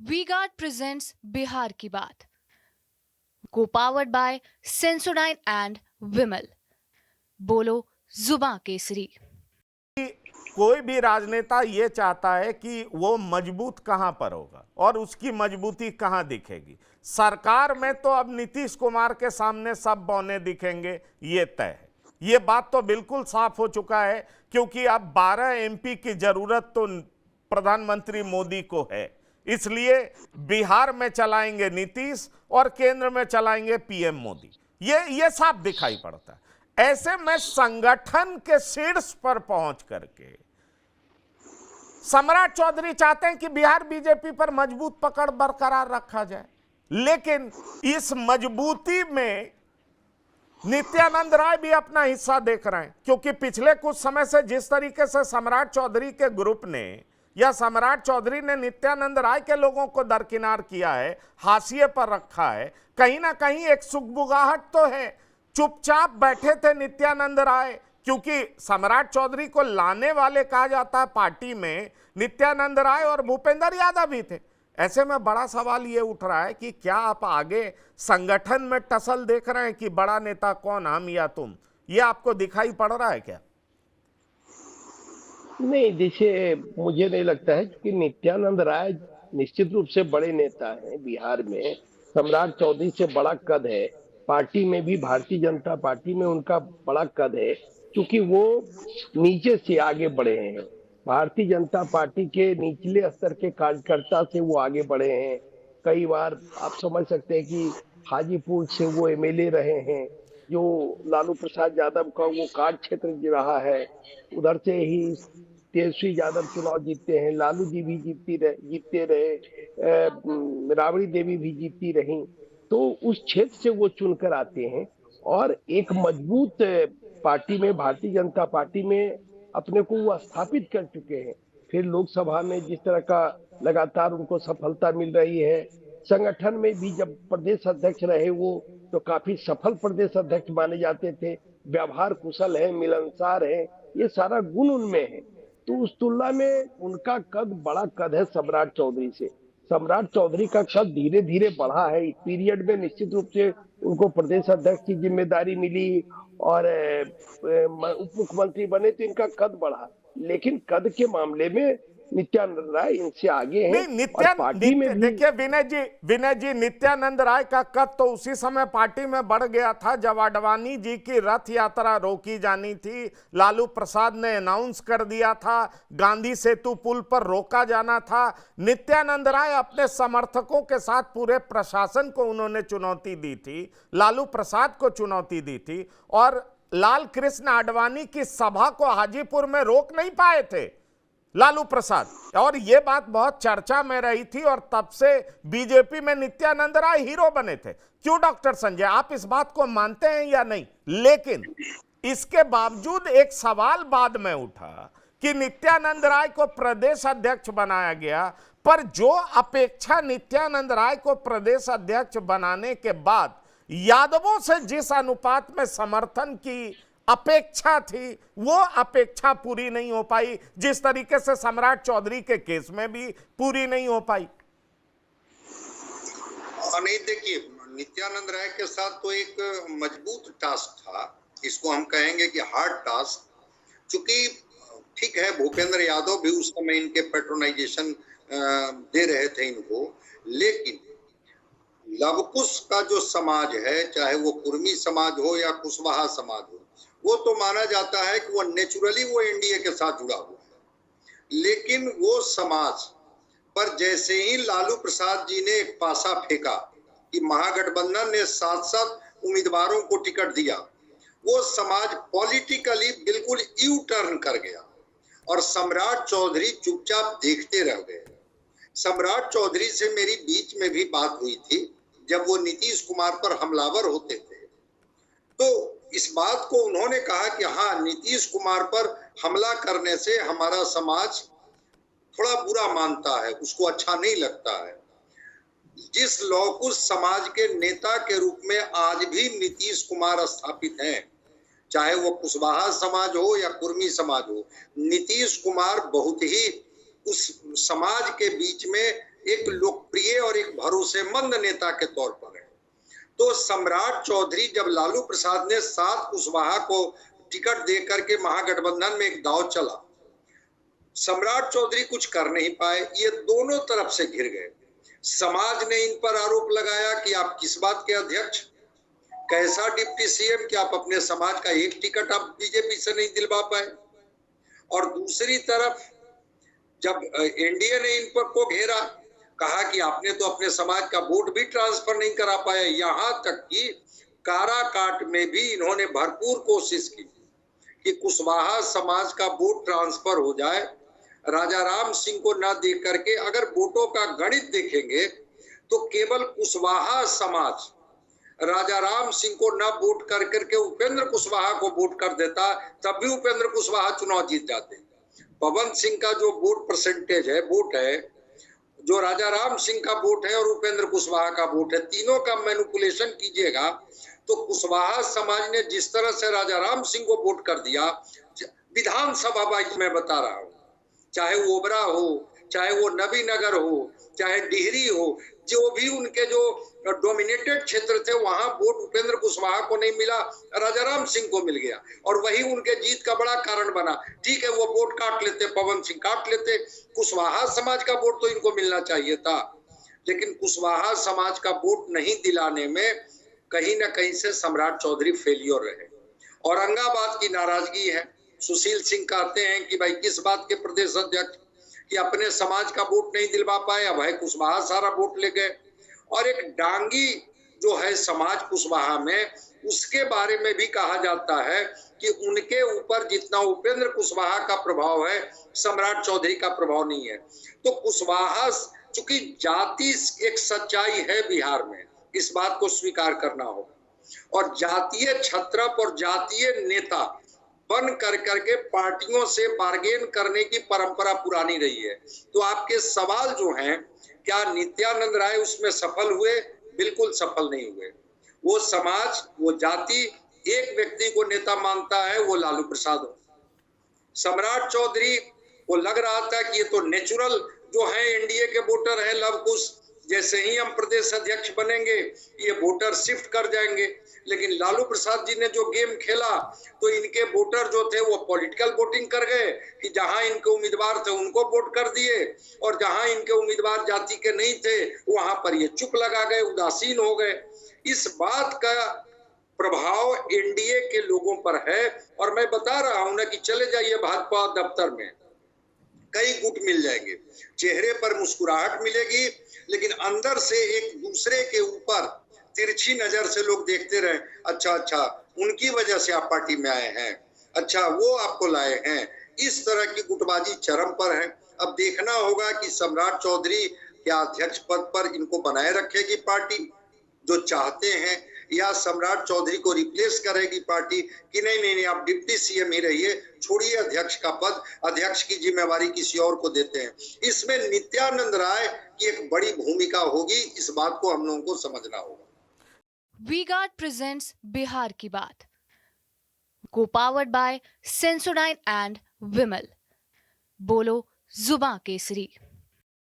We guard presents Bihar की बात, को पावर्ड बाय सेंसोडाइन एंड विमल। बोलो जुबां केसरी। कोई भी राजनेता ये चाहता है कि वो मजबूत कहां पर होगा और उसकी मजबूती कहां दिखेगी। सरकार में तो अब नीतीश कुमार के सामने सब बौने दिखेंगे, ये तय है। ये बात तो बिल्कुल साफ हो चुका है, क्योंकि अब 12 एमपी की जरूरत तो प्रधानमंत्री मोदी को है। इसलिए बिहार में चलाएंगे नीतीश और केंद्र में चलाएंगे पीएम मोदी। ये साफ दिखाई पड़ता है। ऐसे में संगठन के शीर्ष पर पहुंच करके सम्राट चौधरी चाहते हैं कि बिहार बीजेपी पर मजबूत पकड़ बरकरार रखा जाए, लेकिन इस मजबूती में नित्यानंद राय भी अपना हिस्सा देख रहे हैं, क्योंकि पिछले कुछ समय से जिस तरीके से सम्राट चौधरी के ग्रुप ने या सम्राट चौधरी ने नित्यानंद राय के लोगों को दरकिनार किया है, हाशिए पर रखा है, कहीं ना कहीं एक सुगबुगाहट तो है। चुपचाप बैठे थे नित्यानंद राय, क्योंकि सम्राट चौधरी को लाने वाले कहा जाता है पार्टी में नित्यानंद राय और भूपेंद्र यादव भी थे। ऐसे में बड़ा सवाल ये उठ रहा है कि क्या आप आगे संगठन में टसल देख रहे हैं कि बड़ा नेता कौन, हम या तुम? ये आपको दिखाई पड़ रहा है क्या? नहीं, देखिए, मुझे नहीं लगता है, क्योंकि नित्यानंद राय निश्चित रूप से बड़े नेता हैं बिहार में। सम्राट चौधरी से बड़ा कद है पार्टी में भी, भारतीय जनता पार्टी में उनका बड़ा कद है, क्योंकि वो नीचे से आगे बढ़े हैं। भारतीय जनता पार्टी के निचले स्तर के कार्यकर्ता से वो आगे बढ़े हैं। कई बार आप समझ सकते हैं कि हाजीपुर से वो एमएलए रहे हैं, जो लालू प्रसाद यादव का वो कार्य क्षेत्र रहा है। उधर से ही तेजस्वी यादव चुनाव जीतते हैं, लालू जी भी जीतते रहे, राबड़ी देवी भी जीतती रही। तो उस क्षेत्र से वो चुनकर आते हैं और एक मजबूत पार्टी में, भारतीय जनता पार्टी में अपने को वो स्थापित कर चुके हैं। फिर लोकसभा में जिस तरह का लगातार उनको सफलता मिल रही है, संगठन में भी जब प्रदेश अध्यक्ष रहे वो, तो काफी सफल प्रदेश अध्यक्ष माने जाते थे। व्यवहार कुशल है, मिलनसार है, ये सारा गुण उनमें है। तो उस तुलना में उनका कद, बड़ा कद है सम्राट चौधरी से। सम्राट चौधरी का कद धीरे धीरे बढ़ा है इस पीरियड में। निश्चित रूप से उनको प्रदेश अध्यक्ष की जिम्मेदारी मिली और उप मुख्यमंत्री बने, तो इनका कद बढ़ा। लेकिन कद के मामले में नित्यानंद राय इनसे आगे हैं नहीं, और पार्टी में भी। देखिए विनय जी, नित्यानंद राय का कद तो उसी समय पार्टी में बढ़ गया था जब आडवाणी जी की रथ यात्रा रोकी जानी थी। लालू प्रसाद ने अनाउंस कर दिया था, गांधी सेतु पुल पर रोका जाना था। नित्यानंद राय अपने समर्थकों के साथ पूरे प्रशासन को उन्होंने चुनौती दी थी, लालू प्रसाद को चुनौती दी थी, और लाल कृष्ण आडवाणी की सभा को हाजीपुर में रोक नहीं पाए थे लालू प्रसाद, और यह बात बहुत चर्चा में रही थी। और तब से बीजेपी में नित्यानंद राय हीरो बने थे। क्यों डॉक्टर संजय, आप इस बात को मानते हैं या नहीं? लेकिन इसके बावजूद एक सवाल बाद में उठा कि नित्यानंद राय को प्रदेश अध्यक्ष बनाया गया, पर जो अपेक्षा नित्यानंद राय को प्रदेश अध्यक्ष बनाने के बाद यादवों से जिस अनुपात में समर्थन की अपेक्षा थी, वो अपेक्षा पूरी नहीं हो पाई, जिस तरीके से सम्राट चौधरी के केस में भी पूरी नहीं हो पाई। नहीं, देखिए, नित्यानंद राय के साथ तो एक मजबूत टास्क था, इसको हम कहेंगे कि हार्ड टास्क। चूंकि ठीक है, भूपेंद्र यादव भी उस समय इनके पेट्रोनाइजेशन दे रहे थे इनको, लेकिन लवकुश का जो समाज है, चाहे वो कुर्मी समाज हो या कुशवाहा समाज हो, वो तो माना जाता है कि वो नेचुरली वो एनडीए के साथ जुड़ा हुआ है। लेकिन वो समाज पर जैसे ही लालू प्रसाद जी ने एक पासा फेंका कि महागठबंधन ने 7-7 उम्मीदवारों को टिकट दिया, वो समाज पॉलिटिकली बिल्कुल यू टर्न कर गया और सम्राट चौधरी चुपचाप देखते रह गए। सम्राट चौधरी से मेरी बीच में भी बात हुई थी जब वो नीतीश कुमार पर हमलावर होते थे, तो इस बात को उन्होंने कहा कि हाँ, नीतीश कुमार पर हमला करने से हमारा समाज थोड़ा बुरा मानता है, उसको अच्छा नहीं लगता है। जिस लौकुश समाज के नेता के रूप में आज भी नीतीश कुमार स्थापित हैं, चाहे वो कुशवाहा समाज हो या कुर्मी समाज हो, नीतीश कुमार बहुत ही उस समाज के बीच में एक लोकप्रिय भरोसेमंद नेता के तौर पर है। तो सम्राट चौधरी जब लालू प्रसाद ने 7 कुशवाहा को टिकट दे करके महागठबंधन में एक दांव चला, सम्राट चौधरी कुछ कर नहीं पाए, ये दोनों तरफ से घिर गए। समाज ने इन पर आरोप लगाया कि आप किस बात के अध्यक्ष, कैसा डिप्टी सीएम कि आप अपने समाज का एक टिकट आप बीजेपी से नहीं दिलवा पाए। और दूसरी तरफ जब एनडीए ने इन पर को घेरा, कहा कि आपने तो अपने समाज का वोट भी ट्रांसफर नहीं करा पाया। यहां तक कि काराकाट में भी इन्होंने भरपूर कोशिश की कि कुशवाहा समाज का वोट ट्रांसफर हो जाए। राजा राम सिंह को न देख करके अगर वोटों का गणित देखेंगे तो केवल कुशवाहा समाज राजा राम सिंह को न वोट कर करके उपेंद्र कुशवाहा को वोट कर देता, तब भी उपेंद्र कुशवाहा चुनाव जीत जाते। पवन सिंह का जो वोट परसेंटेज है, वोट है, जो राजा राम सिंह का वोट है और उपेंद्र कुशवाहा का वोट है, तीनों का मैनिपुलेशन कीजिएगा तो कुशवाहा समाज ने जिस तरह से राजा राम सिंह को वोट कर दिया, विधानसभा वाइज मैं बता रहा हूँ, चाहे वो ओबरा हो, चाहे वो नबीनगर हो, चाहे डिहरी हो, जो भी उनके जो डोमिनेटेड क्षेत्र थे वहां वोट उपेंद्र कुशवाहा को नहीं मिला, राजा राम सिंह को मिल गया और वही उनके जीत का बड़ा कारण बना। ठीक है, वो वोट काट लेते, पवन सिंह काट लेते, कुशवाहा समाज का वोट तो इनको मिलना चाहिए था, लेकिन कुशवाहा समाज का वोट नहीं दिलाने में कहीं ना कहीं से सम्राट चौधरी फेलियर रहे। औरंगाबाद की नाराजगी है। सुशील सिंह कहते हैं कि भाई किस बात के प्रदेश अध्यक्ष कि अपने समाज का वोट नहीं दिलवा पाए, अब है कुशवाहा सारा वोट ले गए। और एक डांगी जो है समाज कुशवाहा में, उसके बारे में भी कहा जाता है कि उनके ऊपर जितना उपेंद्र कुशवाहा का प्रभाव है, सम्राट चौधरी का प्रभाव नहीं है। तो कुशवाहा, चूंकि जाति एक सच्चाई है बिहार में, इस बात को स्वीकार करना होगा, और जातीय छत्रप और जातीय नेता बन कर करके पार्टियों से बार्गेन करने की परंपरा पुरानी रही है। तो आपके सवाल जो हैं, क्या नित्यानंद राय उसमें सफल हुए? बिल्कुल सफल नहीं हुए। वो समाज, वो जाति एक व्यक्ति को नेता मानता है, वो लालू प्रसाद हो। सम्राट चौधरी को लग रहा था कि ये तो नेचुरल जो है एनडीए के वोटर हैं, लव कुश, जैसे ही हम प्रदेश अध्यक्ष बनेंगे ये वोटर शिफ्ट कर जाएंगे। लेकिन लालू प्रसाद जी ने जो गेम खेला तो इनके वोटर जो थे वो पॉलिटिकल वोटिंग कर गए कि जहां इनके उम्मीदवार थे उनको वोट कर दिए, और जहां इनके उम्मीदवार जाति के नहीं थे वहां पर ये चुप लगा गए, उदासीन हो गए। इस बात का प्रभाव एनडीए के लोगों पर है। और मैं बता रहा हूं ना कि चले जाइए भाजपा दफ्तर में, कई गुट मिल जाएंगे, चेहरे पर मुस्कुराहट मिलेगी, लेकिन अंदर से एक दूसरे के ऊपर तिरछी नजर से लोग देखते रहे, अच्छा अच्छा उनकी वजह से आप पार्टी में आए हैं, अच्छा वो आपको लाए हैं। इस तरह की गुटबाजी चरम पर है। अब देखना होगा कि सम्राट चौधरी क्या अध्यक्ष पद पर इनको बनाए रखेगी पार्टी जो चाहते हैं, या सम्राट चौधरी को रिप्लेस करेगी पार्टी कि नहीं नहीं नहीं आप डिप्टी सीएम ही रहिए, छोड़िए अध्यक्ष का पद, अध्यक्ष की जिम्मेवारी किसी और को देते हैं। इसमें नित्यानंद राय की एक बड़ी भूमिका होगी, इस बात को हम लोगों को समझना होगा। वी-गार्ड प्रेजेंट्स बिहार की बात, को पावर्ड बाय सेंसोडाइन एंड विमल। बोलो जुबां केसरी।